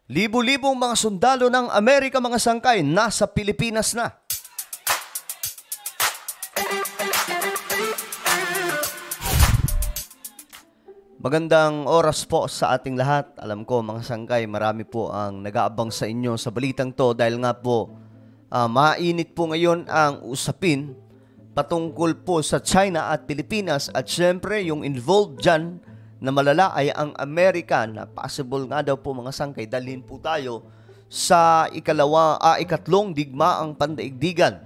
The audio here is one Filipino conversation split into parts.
Libo-libong mga sundalo ng Amerika mga sangkay nasa Pilipinas na. Magandang oras po sa ating lahat. Alam ko mga sangkay, marami po ang nag-aabang sa inyo sa balitang to dahil nga po mainit po ngayon ang usapin patungkol po sa China at Pilipinas at syempre yung involved dyan na malala ay ang Amerika na possible nga daw po mga sangkay dalhin po tayo sa ikatlong digmaang pandaigdigan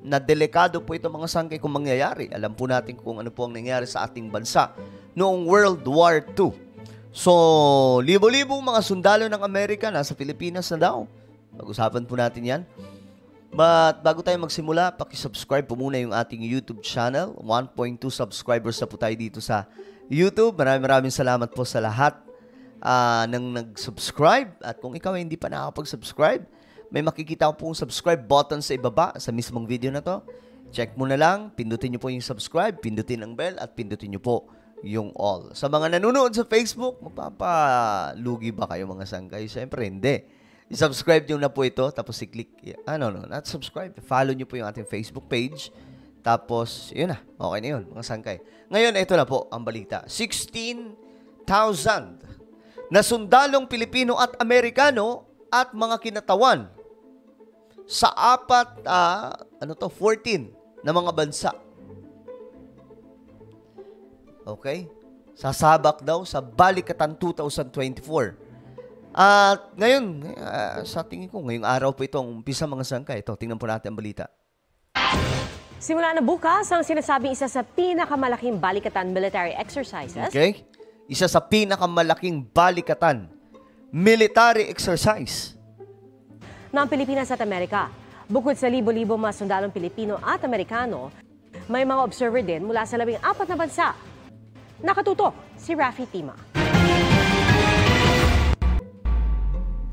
na delikado po ito mga sangkay kung mangyayari. Alam po natin kung ano po ang nangyari sa ating bansa noong World War II. So, libo-libong mga sundalo ng Amerika nasa Pilipinas na daw. Pag-usapan po natin yan. But bago tayo magsimula, pakisubscribe po muna yung ating YouTube channel. 1.2 subscribers na po tayo dito sa YouTube. Maraming salamat po sa lahat ng nag-subscribe. At kung ikaw ay hindi pa nakakapag-subscribe, may makikita ko pong subscribe button sa ibaba sa mismong video na to. Check mo na lang, pindutin nyo po yung subscribe, pindutin ang bell, at pindutin nyo po yung all. Sa mga nanonood sa Facebook, magpapalugi ba kayo mga sangkay? Siyempre, hindi. I-subscribe nyo na po ito, tapos i-click, not subscribe. Follow nyo po yung ating Facebook page. Tapos, yun na. Okay na yun, mga sangkay. Ngayon, ito na po ang balita. 16,000 na sundalong Pilipino at Amerikano at mga kinatawan sa 14 na mga bansa. Okay? Sasabak daw sa Balikatan 2024. At ngayon, sa tingin ko, ngayong araw po itong umpisa mga sangkay. Ito, tingnan po natin ang balita. Simula na bukas ang sinasabing isa sa pinakamalaking balikatan military exercises. Okay? Isa sa pinakamalaking balikatan military exercise ng Pilipinas at Amerika. Bukod sa libo-libo mga sundalong Pilipino at Amerikano, may mga observer din mula sa 14 na bansa. Nakatutok si Rafi Tima.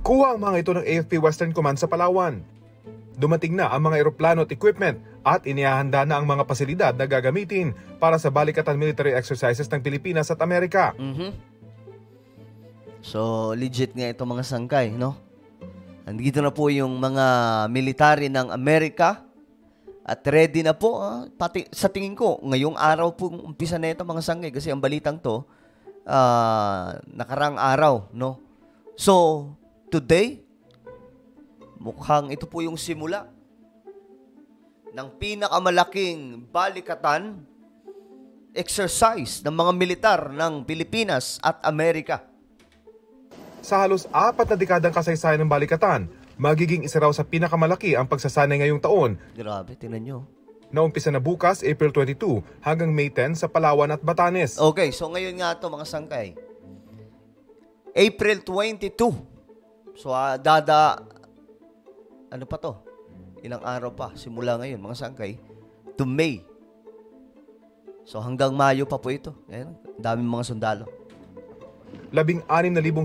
Kuha ang mga ito ng AFP Western Command sa Palawan. Dumating na ang mga eroplano at equipment at inihahanda na ang mga pasilidad na gagamitin para sa balikatan military exercises ng Pilipinas at Amerika. So, legit nga ito mga sangkay, no? Andito na po yung mga military ng Amerika at ready na po. Pati, sa tingin ko, ngayong araw po umpisa na ito mga sangkay kasi ang balitang to, nakarang araw, no? So, today, mukhang ito po yung simula ng pinakamalaking balikatan exercise ng mga militar ng Pilipinas at Amerika. Sa halos 4 na dekadang kasaysayan ng balikatan, magiging isa raw sa pinakamalaki ang pagsasanay ngayong taon. Grabe, tingnan nyo. Naumpisa na bukas, April 22, hanggang May 10 sa Palawan at Batanes. Okay, so ngayon nga ito mga sangkay. April 22. So, ano pa to? Ilang araw pa, simula ngayon, mga sangkay, to May. So, hanggang Mayo pa po ito. Ayan, daming mga sundalo. 16,000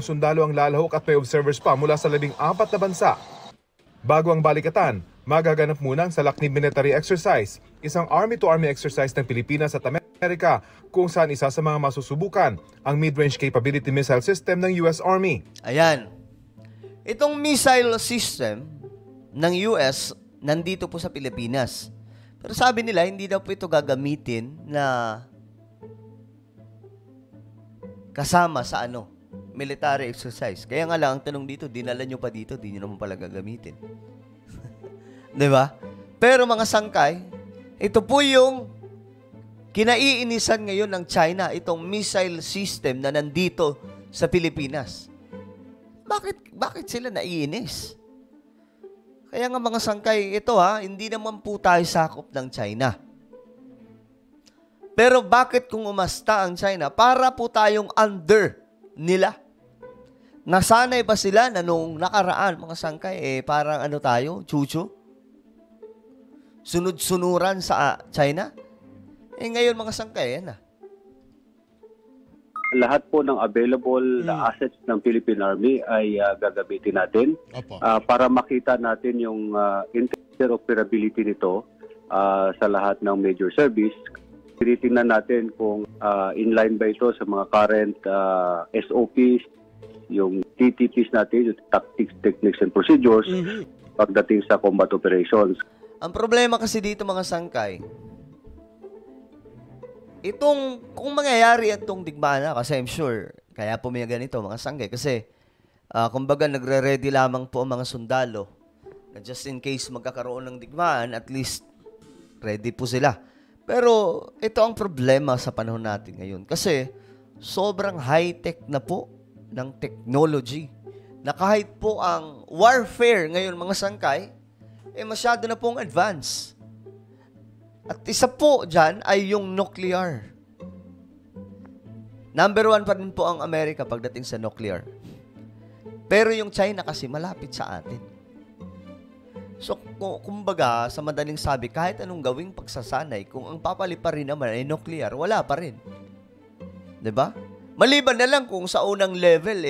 sundalo ang lalahok at may observers pa mula sa 14 na bansa. Bago ang balikatan, magaganap muna ang Salaknib Military Exercise, isang army-to-army exercise ng Pilipinas at Amerika kung saan isa sa mga masusubukan ang Mid-Range Capability Missile System ng US Army. Ayan. Itong missile system ng US, nandito po sa Pilipinas. Pero sabi nila, hindi daw po ito gagamitin na kasama sa military exercise. Kaya nga lang, ang tanong dito, dinala nyo pa dito, di nyo naman pala gagamitin. Diba? Pero mga sangkay, ito po yung kinaiinisan ngayon ng China, itong missile system na nandito sa Pilipinas. Bakit sila naiinis? Kaya nga mga sangkay, ito hindi naman po tayo sakop ng China. Pero bakit kung umasta ang China? Para po tayong under nila. Nasanay ba sila na nung nakaraan, mga sangkay, parang tayo, chuchu? Sunod-sunuran sa China? Ngayon mga sangkay, yan na. Lahat po ng available na assets ng Philippine Army ay gagamitin natin para makita natin yung interoperability nito sa lahat ng major service. Tinitingnan natin kung inline ba ito sa mga current SOPs, yung TTPs natin, yung tactics, techniques, and procedures pagdating sa combat operations. Ang problema kasi dito mga sangkay, kung mangyayari itong digmaan na, kasi I'm sure, kaya po may ganito mga sangkay, kasi kumbaga nagre-ready lamang po ang mga sundalo na just in case magkakaroon ng digmaan, at least ready po sila. Pero ito ang problema sa panahon natin ngayon kasi sobrang high-tech na po ng technology na kahit po ang warfare ngayon mga sangkay, masyado na pong advance. At isa po dyan ay yung nuclear. Number 1 pa rin po ang Amerika pagdating sa nuclear. Pero yung China kasi malapit sa atin. So, kumbaga, sa madaling sabi, kahit anong gawing pagsasanay, kung ang papali pa rin naman ay nuclear, wala pa rin. 'Di ba? Maliban na lang kung sa unang level,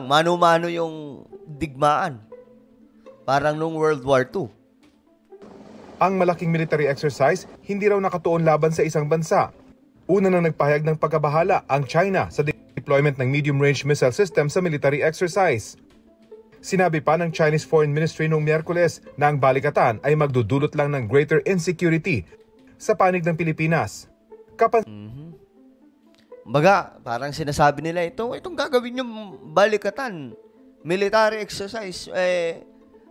mano-mano yung digmaan. Parang nung World War II. Ang malaking military exercise hindi raw nakatuon laban sa isang bansa. Una nang nagpahayag ng pagkabahala ang China sa deployment ng medium-range missile system sa military exercise. Sinabi pa ng Chinese Foreign Ministry noong Miyerkules na ang balikatan ay magdudulot lang ng greater insecurity sa panig ng Pilipinas. Baga, parang sinasabi nila itong gagawin yung balikatan, military exercise,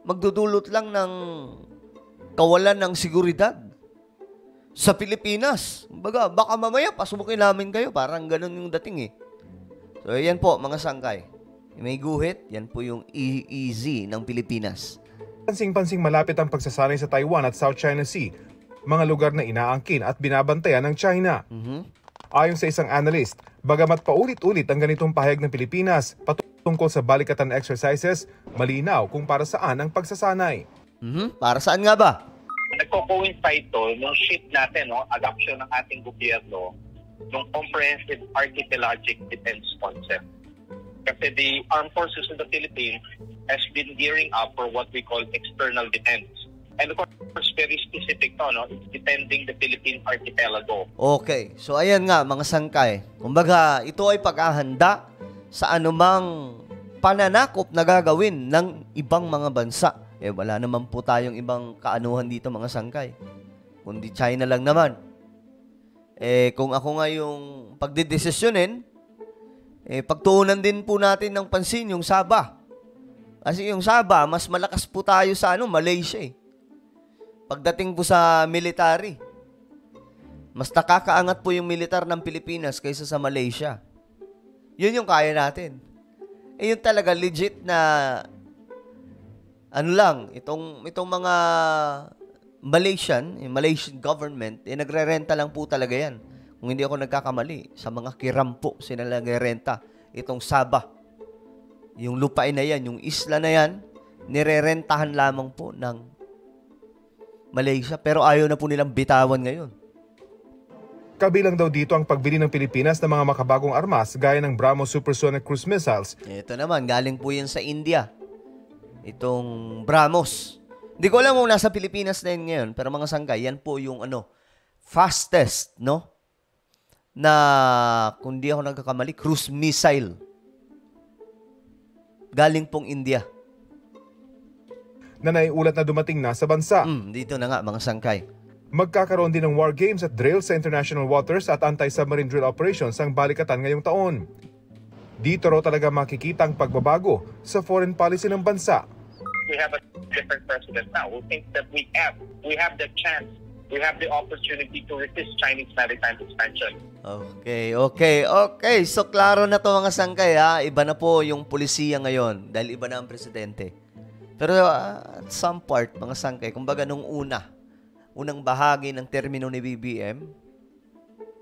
magdudulot lang ng kawalan ng seguridad sa Pilipinas. Baga, baka mamaya pasubukin namin kayo. Parang ganun yung dating So, yan po, mga sangkay. May guhit, yan po yung EEZ ng Pilipinas. Pansing-pansing malapit ang pagsasanay sa Taiwan at South China Sea, mga lugar na inaangkin at binabantayan ng China. Ayon sa isang analyst, bagamat paulit-ulit ang ganitong pahayag ng Pilipinas patungkol sa balikatan exercises, malinaw kung para saan ang pagsasanay. Para saan nga ba? Nagko-coincide to nung shift natin, adoption ng ating gobyerno, nung comprehensive archipelagic defense concept. Kasi the Armed Forces of the Philippines has been gearing up for what we call external defense. And of course, very specific to, it's defending the Philippine archipelago. Okay. So, ayan nga, mga sangkay. Kumbaga, ito ay pag-ahanda sa anumang pananakop na gagawin ng ibang mga bansa. Wala naman po tayong ibang kaanuhan dito, mga sangkay. Kundi China lang naman. Kung ako nga yung pagdidesisyonin, pagtuunan din po natin ng pansin yung Sabah. Kasi yung Sabah, mas malakas po tayo sa Malaysia. Pagdating po sa military, mas nakakaangat po yung militar ng Pilipinas kaysa sa Malaysia. Yun yung kaya natin. Yun talaga legit na itong mga Malaysian government, nagre-renta lang po talaga yan. Kung hindi ako nagkakamali, sa mga kirampo sila nagre-renta itong Sabah. Yung lupain na yan, yung isla na yan, nire-rentahan lamang po ng Malaysia. Pero ayaw na po nilang bitawan ngayon. Kabilang daw dito ang pagbili ng Pilipinas ng mga makabagong armas gaya ng BrahMos supersonic cruise missiles. Ito naman, galing po yan sa India. Itong BrahMos. Hindi ko alam kung nasa Pilipinas na yun ngayon, pero mga sangkay, yan po yung fastest, na kung di ako nagkakamali, cruise missile. Galing pong India. Na naiulat na dumating na sa bansa. Dito na nga, mga sangkay. Magkakaroon din ng war games at drills sa international waters at anti-submarine drill operations ang balikatan ngayong taon. Dito raw talaga makikita ang pagbabago sa foreign policy ng bansa. We have a different president now who thinks that we have the chance, we have the opportunity to resist Chinese maritime expansion. Okay. So, klaro na to mga sangkay, Iba na po yung pulisiya ngayon dahil iba na ang presidente. Pero at some part, mga sangkay, kumbaga nung unang bahagi ng termino ni BBM,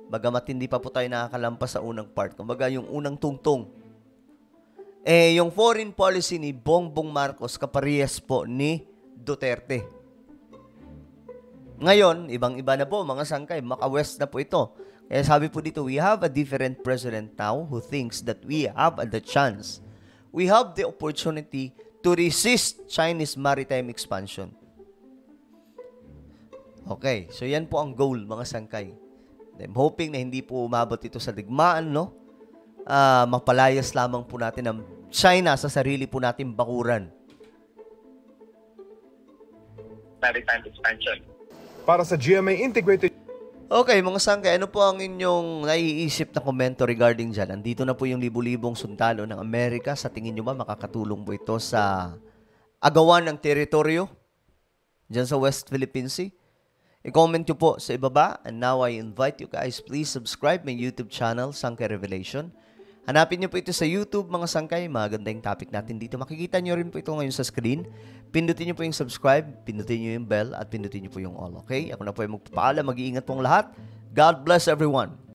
bagamat hindi pa po tayo nakakalampas sa unang part, kumbaga yung unang tungtong, yung foreign policy ni Bongbong Marcos kaparehas po ni Duterte. Ngayon, ibang-iba na po, mga sangkay, maka-west na po ito. Kaya sabi po dito, we have a different president now who thinks that we have the chance. We have the opportunity to resist Chinese maritime expansion. Okay, so yan po ang goal, mga sangkay. I'm hoping na hindi po umabot ito sa digmaan, mapalayas lamang po natin ang China sa sarili po nating bakuran. Maritime expansion. Para sa GMA Integrated Okay, mga sangkay, ano po ang inyong naiisip na komento regarding dyan? Andito na po yung libu-libong sundalo ng Amerika. Sa tingin nyo ba makakatulong po ito sa agawan ng teritoryo dyan sa West Philippine Sea? I-comment nyo po sa ibaba. And now I invite you guys, please subscribe my YouTube channel, Sangkay Revelation. Hanapin nyo po ito sa YouTube, mga sangkay. Maganda yung topic natin dito. Makikita nyo rin po ito ngayon sa screen. Pindutin nyo po yung subscribe, pindutin nyo yung bell, at pindutin nyo po yung all. Okay? Ako na po yung magpapaalam. Mag-iingat pong lahat. God bless everyone.